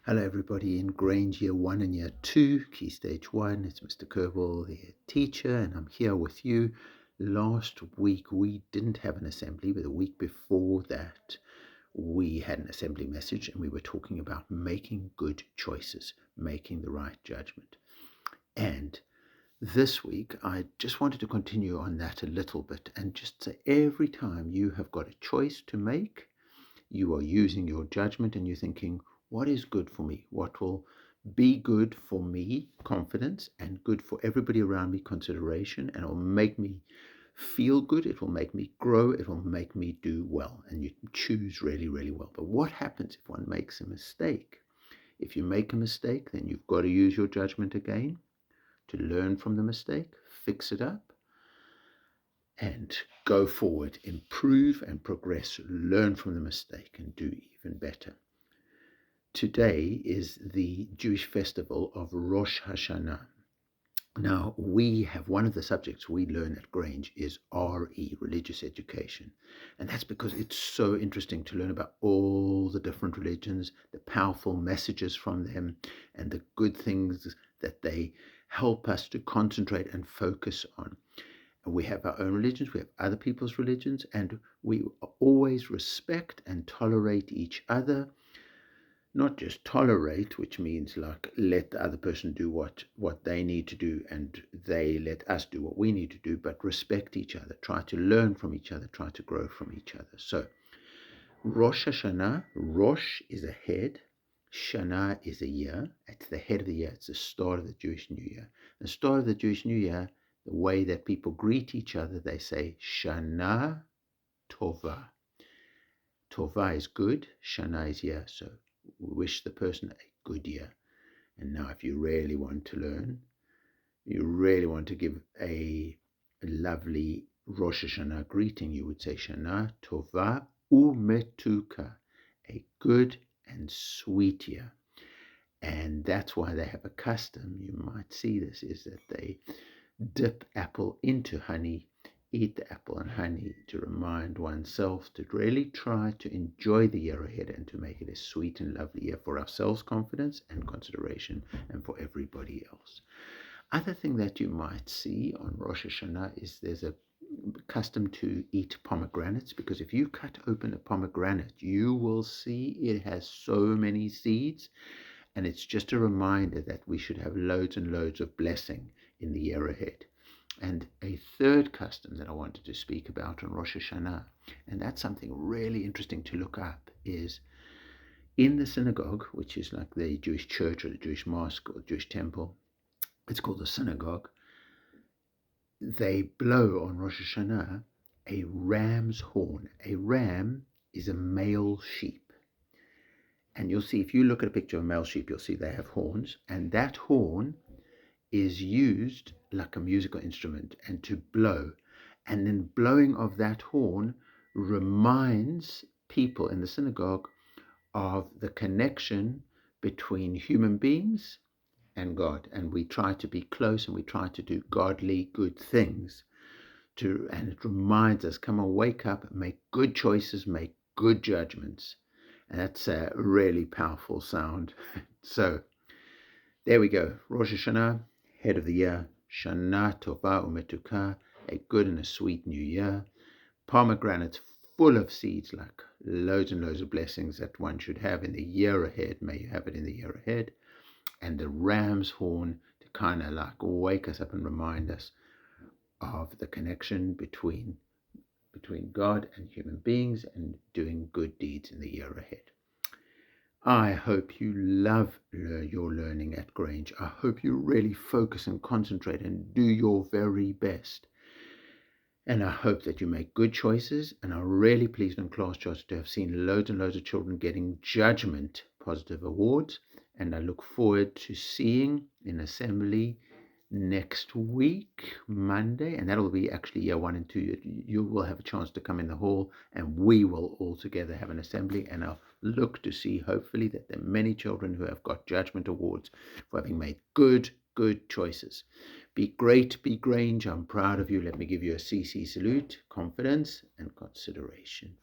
Hello everybody in Grange Year 1 and Year 2, Key Stage 1. It's Mr. Kerbal, the teacher, and I'm here with you. Last week we didn't have an assembly, but the week before that we had an assembly message and we were talking about making good choices, making the right judgment. And this week I just wanted to continue on that a little bit and just say every time you have got a choice to make, you are using your judgment and you're thinking, what is good for me? What will be good for me, confidence, and good for everybody around me, consideration, and it will make me feel good. It will make me grow. It will make me do well. And you choose really, really well. But what happens if one makes a mistake? If you make a mistake, then you've got to use your judgment again to learn from the mistake, fix it up, and go forward, improve and progress, learn from the mistake and do even better. Today is the Jewish festival of Rosh Hashana. Now, we have one of the subjects we learn at Grange is RE, religious education. And that's because it's so interesting to learn about all the different religions, the powerful messages from them, and the good things that they help us to concentrate and focus on. We have our own religions, we have other people's religions, and we always respect and tolerate each other. Not just tolerate, which means like let the other person do what they need to do and they let us do what we need to do, but respect each other, try to learn from each other, try to grow from each other. So Rosh Hashana, Rosh is a head, Shana is a year. It's the head of the year. It's the start of the Jewish New Year. The start of the Jewish New Year, the way that people greet each other, they say Shana Tova. Tova is good, Shana is year. So we wish the person a good year. And now if you really want to learn, you really want to give a lovely Rosh Hashanah greeting, you would say Shana Tova Umetuka, a good and sweet year. And that's why they have a custom, you might see this, is that they dip apple into honey, eat the apple and honey to remind oneself to really try to enjoy the year ahead and to make it a sweet and lovely year for ourselves, confidence and consideration, and for everybody else. Other thing that you might see on Rosh Hashanah is there's a custom to eat pomegranates, because if you cut open a pomegranate, you will see it has so many seeds, and it's just a reminder that we should have loads and loads of blessing in the year ahead. And a third custom that I wanted to speak about on Rosh Hashanah, and that's something really interesting to look up, is in the synagogue, which is like the Jewish church or the Jewish mosque or the Jewish temple, it's called the synagogue, they blow on Rosh Hashanah a ram's horn. A ram is a male sheep. And you'll see, if you look at a picture of a male sheep, you'll see they have horns, and that horn is used like a musical instrument and to blow. And then blowing of that horn reminds people in the synagogue of the connection between human beings and God. And we try to be close and we try to do godly, good things. And it reminds us, come on, wake up, make good choices, make good judgments. And that's a really powerful sound. So there we go. Rosh Hashanah, head of the year. Shana Tova Umetuka, a good and a sweet new year. Pomegranates full of seeds, like loads and loads of blessings that one should have in the year ahead. May you have it in the year ahead. And the ram's horn to kind of like wake us up and remind us of the connection between God and human beings and doing good deeds in the year ahead. I hope you love your learning at Grange. I hope you really focus and concentrate and do your very best. And I hope that you make good choices. And I'm really pleased in class charts to have seen loads and loads of children getting Judgement positive awards. And I look forward to seeing in assembly next week, Monday, and that'll be actually year 1 and 2. You will have a chance to come in the hall and we will all together have an assembly, and I'll look to see hopefully that there are many children who have got Judgement awards for having made good choices. Be great, be Grange. I'm proud of you. Let me give you a CC salute, confidence and consideration.